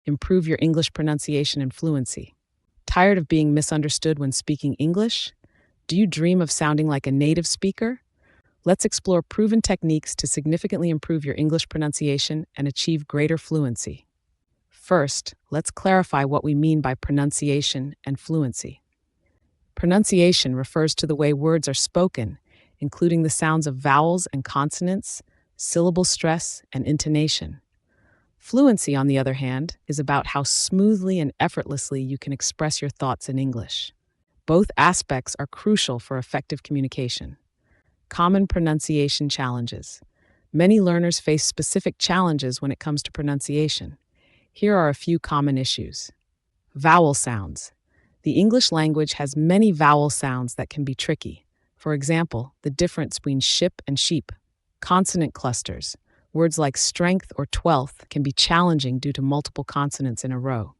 improve your English pronunciation and fluency. Tired of being misunderstood when speaking English? Do you dream of sounding like a native speaker? Let's explore proven techniques to significantly improve your English pronunciation and achieve greater fluency. First, let's clarify what we mean by pronunciation and fluency. Pronunciation refers to the way words are spoken, including the sounds of vowels and consonants, syllable stress, and intonation. Fluency, on the other hand, is about how smoothly and effortlessly you can express your thoughts in English. Both aspects are crucial for effective communication. Common pronunciation challenges. Many learners face specific challenges when it comes to pronunciation. Here are a few common issues. Vowel sounds. The English language has many vowel sounds that can be tricky. For example, the difference between ship and sheep. Consonant clusters. Words like strength or twelfth can be challenging due to multiple consonants in a row.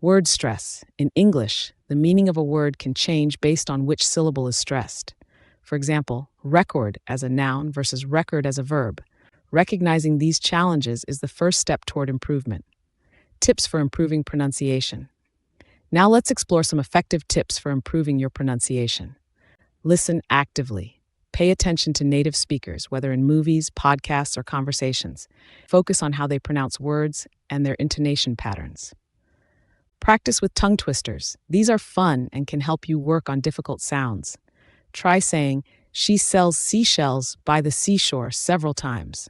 Word stress. In English, the meaning of a word can change based on which syllable is stressed. For example, record as a noun versus record as a verb. Recognizing these challenges is the first step toward improvement. Tips for improving pronunciation. Now let's explore some effective tips for improving your pronunciation. Listen actively. Pay attention to native speakers, whether in movies, podcasts, or conversations. Focus on how they pronounce words and their intonation patterns. Practice with tongue twisters. These are fun and can help you work on difficult sounds. Try saying, "She sells seashells by the seashore" several times.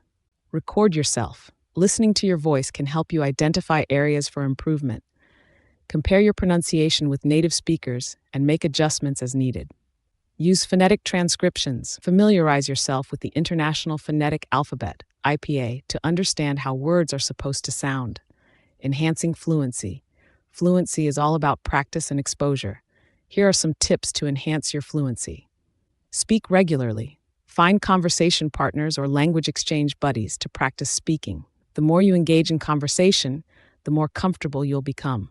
Record yourself. Listening to your voice can help you identify areas for improvement. Compare your pronunciation with native speakers and make adjustments as needed. Use phonetic transcriptions. Familiarize yourself with the International Phonetic Alphabet, IPA, to understand how words are supposed to sound. Enhancing fluency. Fluency is all about practice and exposure. Here are some tips to enhance your fluency. Speak regularly. Find conversation partners or language exchange buddies to practice speaking. The more you engage in conversation, the more comfortable you'll become.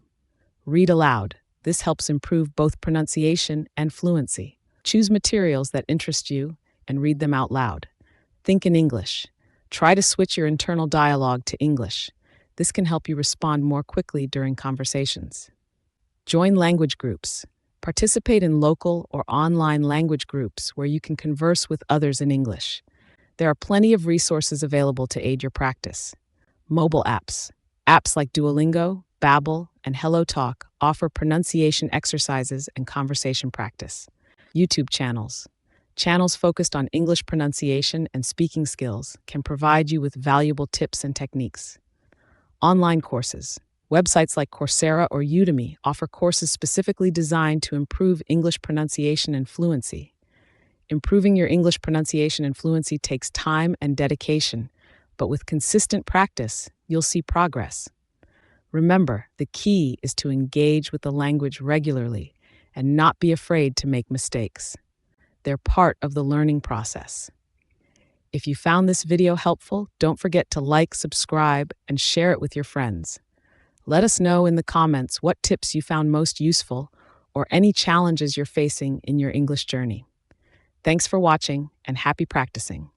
Read aloud. This helps improve both pronunciation and fluency. Choose materials that interest you and read them out loud. Think in English. Try to switch your internal dialogue to English. This can help you respond more quickly during conversations. Join language groups. Participate in local or online language groups where you can converse with others in English. There are plenty of resources available to aid your practice. Mobile apps. Apps like Duolingo, Babbel, and HelloTalk offer pronunciation exercises and conversation practice. YouTube channels. Channels focused on English pronunciation and speaking skills can provide you with valuable tips and techniques. Online courses. Websites like Coursera or Udemy offer courses specifically designed to improve English pronunciation and fluency. Improving your English pronunciation and fluency takes time and dedication, but with consistent practice, you'll see progress. Remember, the key is to engage with the language regularly and not be afraid to make mistakes. They're part of the learning process. If you found this video helpful, don't forget to like, subscribe, and share it with your friends. Let us know in the comments what tips you found most useful or any challenges you're facing in your English journey. Thanks for watching and happy practicing.